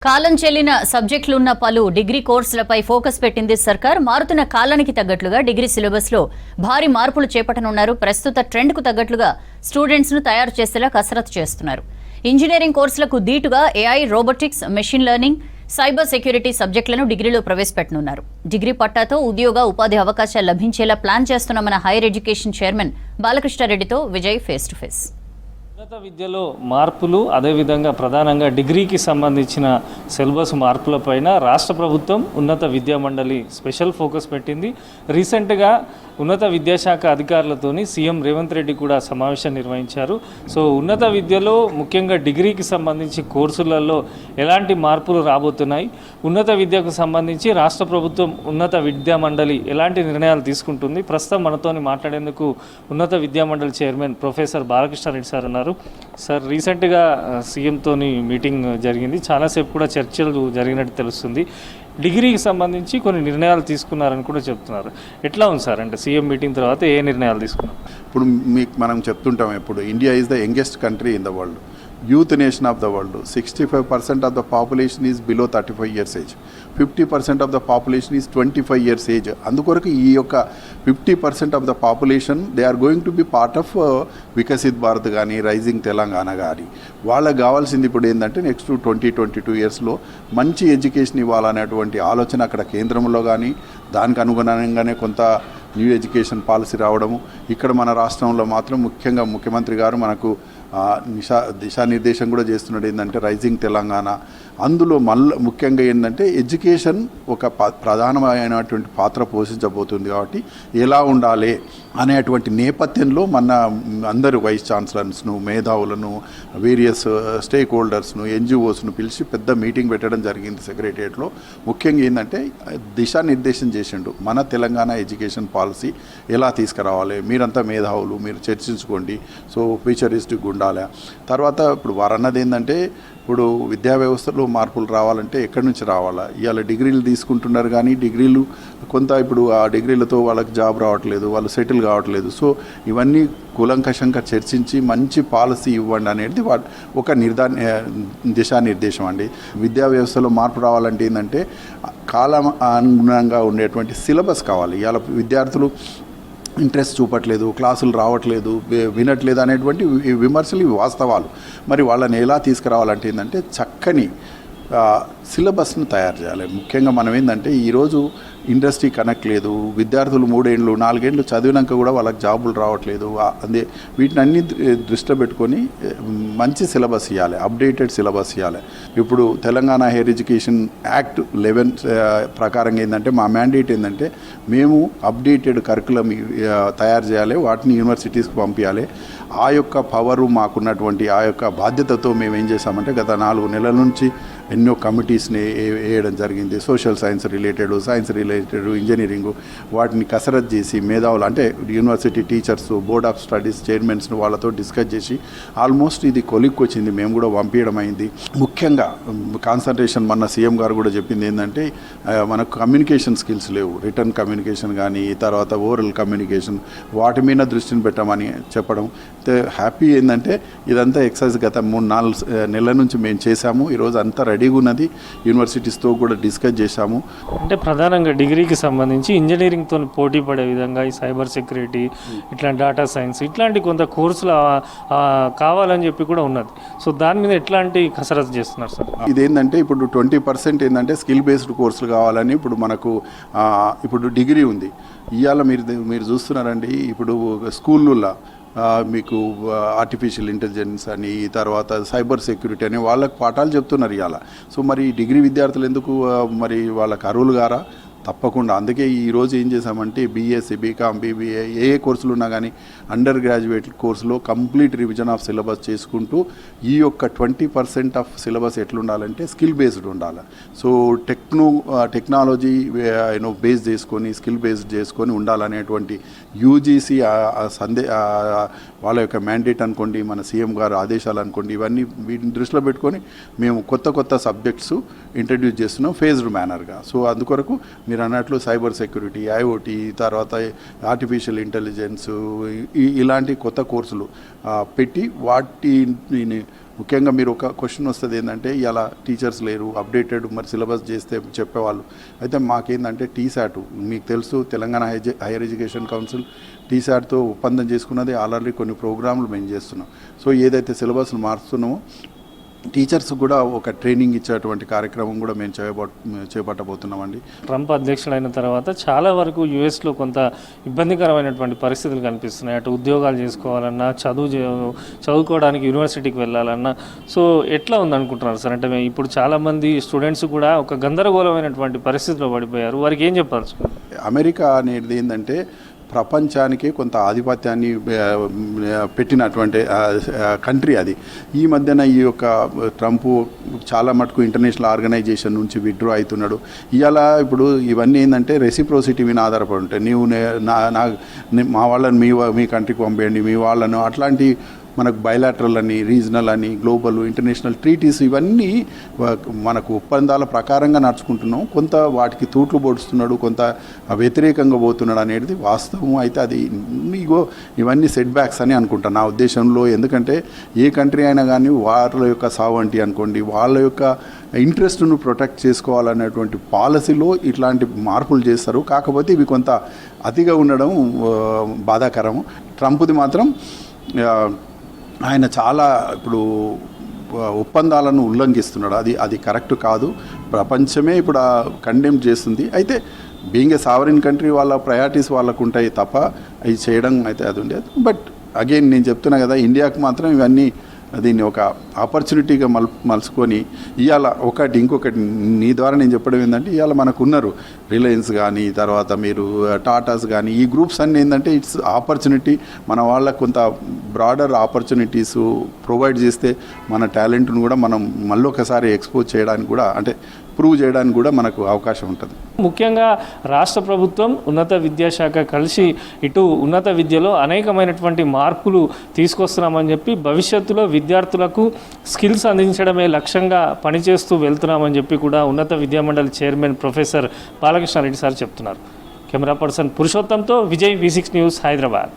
కాలం చెల్లిన సబ్జెక్టులున్న పలు degree కోర్సులపై focus పెట్టింది సర్కార్. మారుతున్న కాలానికి తగ్గట్లుగా డిగ్రీ సిలబస్ లో భారీ మార్పులు చేపట్టనున్నారు. ప్రస్తుత ట్రెండ్ కు తగ్గట్లుగా స్టూడెంట్స్ ను తయారు చేసేలా కసరత్తు చేస్తున్నారు. ఇంజనీరింగ్ కోర్సులకు దీటుగా AI, robotics, machine learning, cyber security సబ్జెక్టులను డిగ్రీలో ప్రవేశపెట్టనున్నారు. డిగ్రీ పట్టాతో ఉపాధి అవకాశాలు లభించేలా ప్లాన్ చేస్తున్నామన్న హైయర్ ఎడ్యుకేషన్ చైర్మన్ బాలకృష్ణారెడ్డితో విజయ్ ఫేస్ టు ఫేస్. ఉన్నత విద్యలో మార్పులు, అదేవిధంగా ప్రధానంగా డిగ్రీకి సంబంధించిన సిలబస్ మార్పులపైన రాష్ట్ర ప్రభుత్వం ఉన్నత విద్యా మండలి స్పెషల్ ఫోకస్ పెట్టింది. రీసెంట్గా ఉన్నత విద్యాశాఖ అధికారులతోని సీఎం రేవంత్ రెడ్డి కూడా సమావేశం నిర్వహించారు. సో ఉన్నత విద్యలో ముఖ్యంగా డిగ్రీకి సంబంధించి కోర్సులలో ఎలాంటి మార్పులు రాబోతున్నాయి, ఉన్నత విద్యకు సంబంధించి రాష్ట్ర ప్రభుత్వం ఉన్నత విద్యా మండలి ఎలాంటి నిర్ణయాలు తీసుకుంటుంది, ప్రస్తుతం మనతోని మాట్లాడేందుకు ఉన్నత విద్యా మండలి చైర్మన్ ప్రొఫెసర్ బాలకృష్ణారెడ్డి సార్ ఉన్నారు. సార్, రీసెంట్గా సీఎంతోని మీటింగ్ జరిగింది, చాలాసేపు కూడా చర్చలు జరిగినట్టు తెలుస్తుంది. డిగ్రీకి సంబంధించి కొన్ని నిర్ణయాలు తీసుకున్నారని కూడా చెప్తున్నారు. ఎట్లా ఉంది సార్? అంటే సీఎం మీటింగ్ తర్వాత ఏ నిర్ణయాలు తీసుకున్నారు? ఇప్పుడు మనం చెప్తుంటాం, ఇప్పుడు India is the youngest country in the world, youth nation of the world. 65% of the population is below 35 years age, 50% of the population is 25 years age. అందుకొరకు ఈ యొక్క 50% of the population they are going to be part of Viksit Bharat కానీ, rising Telangana కానీ. వాళ్ళకి కావాల్సింది ఇప్పుడు ఏంటంటే next 20-22 yearsలో మంచి ఎడ్యుకేషన్ ఇవ్వాలనేటువంటి ఆలోచన అక్కడ కేంద్రంలో కానీ, దానికి అనుగుణంగానే కొంత న్యూ ఎడ్యుకేషన్ పాలసీ రావడము. ఇక్కడ మన రాష్ట్రంలో మాత్రం ముఖ్యంగా ముఖ్యమంత్రి గారు మనకు దిశానిర్దేశం కూడా చేస్తున్నాడు. ఏంటంటే రైజింగ్ తెలంగాణ. అందులో ముఖ్యంగా ఏంటంటే ఎడ్యుకేషన్ ఒక ప్రధానమైనటువంటి పాత్ర పోషించబోతుంది. కాబట్టి ఎలా ఉండాలి అనేటువంటి నేపథ్యంలో మన అందరు వైస్ ఛాన్సలర్స్ను, మేధావులను, వేరియస్ స్టేక్ హోల్డర్స్ను, ఎన్జిఓస్ను పిలిచి పెద్ద మీటింగ్ పెట్టడం జరిగింది సెక్రటరియట్లో. ముఖ్యంగా ఏంటంటే దిశానిర్దేశం చేసిండు, మన తెలంగాణ ఎడ్యుకేషన్ పాలసీ ఎలా తీసుకురావాలి, మీరంతా మేధావులు, మీరు చర్చించుకోండి, సో ఫ్యూచరిస్టిక్ ఉండాలి. తర్వాత ఇప్పుడు వారన్నది ఏంటంటే ఇప్పుడు విద్యా వ్యవస్థలో మార్పులు రావాలంటే ఎక్కడి నుంచి రావాలా? ఇవాళ డిగ్రీలు తీసుకుంటున్నారు కానీ డిగ్రీలు కొంత ఇప్పుడు ఆ డిగ్రీలతో వాళ్ళకి జాబ్ రావట్లేదు, వాళ్ళు సెటిల్ కావట్లేదు. సో ఇవన్నీ కూలంకషంగా చర్చించి మంచి పాలసీ ఇవ్వండి అనేది ఒక దిశానిర్దేశం అండి. విద్యా వ్యవస్థలో మార్పు రావాలంటే ఏంటంటే కాలం అనుగుణంగా ఉండేటువంటి సిలబస్ కావాలి. ఇవాళ విద్యార్థులు ఇంట్రెస్ట్ చూపట్లేదు, క్లాసులు రావట్లేదు, వినట్లేదు అనేటువంటి విమర్శలు వాస్తవాలు. మరి వాళ్ళని ఎలా తీసుకురావాలంటే ఏంటంటే చక్కని సిలబస్ను తయారు చేయాలి. ముఖ్యంగా మనం ఏంటంటే ఈరోజు ఇండస్ట్రీ కనెక్ట్ లేదు, విద్యార్థులు 3 ఏళ్ళు 4 ఏళ్ళు చదివినాక కూడా వాళ్ళకి జాబులు రావట్లేదు. అదే వీటిని అన్ని దృష్టిలో పెట్టుకొని మంచి సిలబస్ ఇవ్వాలి, అప్డేటెడ్ సిలబస్ ఇవ్వాలి. ఇప్పుడు తెలంగాణ హైయర్ ఎడ్యుకేషన్ యాక్ట్ 11 ప్రకారంగా ఏంటంటే మా మ్యాండేట్ ఏంటంటే మేము అప్డేటెడ్ కరికులం తయారు చేయాలి, వాటిని యూనివర్సిటీస్కి పంపించాలి. ఆ యొక్క పవరు మాకున్నటువంటి ఆ యొక్క బాధ్యతతో మేము ఏం చేసామంటే గత 4 నెలల నుంచి ఎన్నో కమిటీస్ని వేయడం జరిగింది. Social science related, science related, engineering, వాటిని కసరత్ చేసి మేధావులు అంటే university teachers, board of studies చైర్మన్స్ను వాళ్ళతో డిస్కస్ చేసి ఆల్మోస్ట్ ఇది కొలిక్కి వచ్చింది. మేము కూడా పంపించడం అయింది. ముఖ్యంగా కాన్సన్ట్రేషన్ మన సీఎం గారు కూడా చెప్పింది ఏంటంటే మనకు కమ్యూనికేషన్ స్కిల్స్ లేవు, రిటర్న్ కమ్యూనికేషన్ కానీ, తర్వాత ఓరల్ కమ్యూనికేషన్, వాటి మీద దృష్టిని పెట్టమని చెప్పడం. హ్యాపీ ఏంటంటే ఇదంతా ఎక్సర్సైజ్ గత 3-4 నెలల నుంచి మేము చేశాము. ఈరోజు అంతా రెడీగా ఉన్నది. యూనివర్సిటీస్తో కూడా డిస్కస్ చేశాము. అంటే ప్రధానంగా డిగ్రీకి సంబంధించి ఇంజనీరింగ్తో పోటీ పడే విధంగా ఈ సైబర్ సెక్యూరిటీ, ఇట్లా డేటా సైన్స్, ఇట్లాంటి కొంత కోర్సులు కావాలని చెప్పి కూడా ఉన్నది. సో దాని మీద ఎట్లాంటి కసరత్తు చేస్తున్నారు సార్? ఇదేంటంటే ఇప్పుడు 20% ఏంటంటే స్కిల్ బేస్డ్ కోర్సులు కావాలని ఇప్పుడు మనకు ఇప్పుడు డిగ్రీ ఉంది. ఇవాళ మీరు చూస్తున్నారండి, ఇప్పుడు స్కూళ్ళల్లో మీకు ఆర్టిఫిషియల్ ఇంటెలిజెన్స్ అని, తర్వాత సైబర్ సెక్యూరిటీ అని వాళ్ళకి పాఠాలు చెప్తున్నారు ఇవాళ. సో మరి డిగ్రీ విద్యార్థులు ఎందుకు మరి వాళ్ళకి అర్హులు గారా? తప్పకుండా. అందుకే ఈరోజు ఏం చేసామంటే బీఎస్సీ, బీకామ్, బీబీఏ ఏ కోర్సులు ఉన్నా కానీ అండర్ గ్రాడ్యుయేట్ కోర్సులో కంప్లీట్ రివిజన్ ఆఫ్ సిలబస్ చేసుకుంటూ ఈ యొక్క 20% ఆఫ్ సిలబస్ ఎట్లుండాలంటే స్కిల్ బేస్డ్ ఉండాలి. సో టెక్నాలజీ బేస్ చేసుకొని, స్కిల్ బేస్డ్ చేసుకొని ఉండాలనేటువంటి యూజీసీ వాళ్ళ యొక్క మ్యాండేట్ అనుకోండి, మన సీఎం గారు ఆదేశాలు అనుకోండి, ఇవన్నీ వీటిని దృష్టిలో పెట్టుకొని మేము కొత్త సబ్జెక్ట్స్ ఇంట్రడ్యూస్ చేస్తున్నాం ఫేజ్డ్ మేనర్గా. సో అందుకొరకు మీరు అన్నట్లు సైబర్ సెక్యూరిటీ, ఐఓటీ, తర్వాత ఆర్టిఫిషియల్ ఇంటెలిజెన్స్, ఇలాంటి కొత్త కోర్సులు పెట్టి వాటిని ముఖ్యంగా మీరు ఒక క్వశ్చన్ వస్తుంది ఏంటంటే ఇలా టీచర్స్ లేరు, అప్డేటెడ్ మరి సిలబస్ చేస్తే చెప్పేవాళ్ళు. అయితే మాకేందంటే టీశాట్ మీకు తెలుసు, తెలంగాణ హైయర్ ఎడ్యుకేషన్ కౌన్సిల్ టీశాట్తో ఒప్పందం చేసుకున్నది. ఆల్రెడీ కొన్ని ప్రోగ్రాంలు మేము చేస్తున్నాం. సో ఏదైతే సిలబస్ను మారుస్తున్నామో టీచర్స్ కూడా ఒక ట్రైనింగ్ ఇచ్చేటువంటి కార్యక్రమం కూడా మేము చేపట్టబోతున్నామండి. ట్రంప్ అధ్యక్షుడైన తర్వాత చాలా వరకు యుఎస్లో కొంత ఇబ్బందికరమైనటువంటి పరిస్థితులు కనిపిస్తున్నాయి. అటు ఉద్యోగాలు చేసుకోవాలన్నా, చదువుకోవడానికి యూనివర్సిటీకి వెళ్ళాలన్నా. సో ఎట్లా ఉందనుకుంటున్నారు సార్? అంటే ఇప్పుడు చాలామంది స్టూడెంట్స్ కూడా ఒక గందరగోళమైనటువంటి పరిస్థితిలో పడిపోయారు. వారికి ఏం చెప్పాల్సి? అమెరికా అనేది ఏంటంటే ప్రపంచానికి కొంత ఆధిపత్యాన్ని పెట్టినటువంటి కంట్రీ అది. ఈ మధ్యన ఈ యొక్క ట్రంప్ చాలా మటుకు ఇంటర్నేషనల్ ఆర్గనైజేషన్ నుంచి విత్డ్రా అవుతున్నాడు. ఇవాళ ఇప్పుడు ఇవన్నీ ఏంటంటే రెసిప్రోసిటీ మీద ఆధారపడి ఉంటాయి. నీవు మా వాళ్ళని మీ కంట్రీకి పంపేయండి, మీ వాళ్ళను, అట్లాంటి మనకు బయలాటరల్ అని, రీజనల్ అని, గ్లోబల్, ఇంటర్నేషనల్ ట్రీటీస్ ఇవన్నీ మనకు ఒప్పందాల ప్రకారంగా నడుచుకుంటున్నాం. కొంత వాటికి తూట్లు పొడుస్తున్నాడు, కొంత వ్యతిరేకంగా పోతున్నాడు అనేది వాస్తవం. అయితే అది ఇవన్నీ సెట్ బ్యాక్స్ అని అనుకుంటాను నా ఉద్దేశంలో. ఎందుకంటే ఏ కంట్రీ అయినా కానీ వాళ్ళ యొక్క సావంటీ అనుకోండి, వాళ్ళ యొక్క ఇంట్రెస్ట్ను ప్రొటెక్ట్ చేసుకోవాలనేటువంటి పాలసీలో ఇట్లాంటి మార్పులు చేస్తారు. కాకపోతే ఇవి కొంత అతిగా ఉండడం బాధాకరం. ట్రంప్ది మాత్రం ఆయన చాలా ఇప్పుడు ఒప్పందాలను ఉల్లంఘిస్తున్నాడు. అది కరెక్ట్ కాదు. ప్రపంచమే ఇప్పుడు కండెమ్ చేస్తుంది. అయితే బీయింగ్ ఏ సావరిన్ కంట్రీ వాళ్ళ ప్రయారిటీస్ వాళ్ళకు ఉంటాయి తప్ప అవి చేయడం అయితే అది ఉండేది. బట్ అగైన్ నేను చెప్తున్నా కదా, ఇండియాకు మాత్రం ఇవన్నీ దీన్ని ఒక ఆపర్చునిటీగా మలుచుకొని ఇవాళ ఇంకొకటి నీ ద్వారా నేను చెప్పడం ఏంటంటే, ఇవాళ మనకు ఉన్నారు రిలయన్స్ కానీ, తర్వాత మీరు టాటాస్ కానీ, ఈ గ్రూప్స్ అన్నీ ఏంటంటే ఇట్స్ ఆపర్చునిటీ. మన వాళ్ళకు కొంత బ్రాడర్ ఆపర్చునిటీస్ ప్రొవైడ్ చేస్తే మన టాలెంట్ను కూడా మనం మళ్ళీ ఒకసారి ఎక్స్పోజ్ చేయడానికి కూడా, అంటే ప్రూవ్ చేయడానికి కూడా మనకు అవకాశం ఉంటుంది. ముఖ్యంగా రాష్ట్ర ప్రభుత్వం, ఉన్నత విద్యాశాఖ కలిసి ఇటు ఉన్నత విద్యలో అనేకమైనటువంటి మార్పులు తీసుకొస్తున్నామని చెప్పి భవిష్యత్తులో విద్యార్థులకు స్కిల్స్ అందించడమే లక్ష్యంగా పనిచేస్తూ వెళ్తున్నామని చెప్పి కూడా ఉన్నత విద్యామండలి చైర్మన్ ప్రొఫెసర్ బాలకృష్ణారెడ్డి సార్ చెప్తున్నారు. కెమెరా పర్సన్ పురుషోత్తంతో విజయ్, V6 న్యూస్, హైదరాబాద్.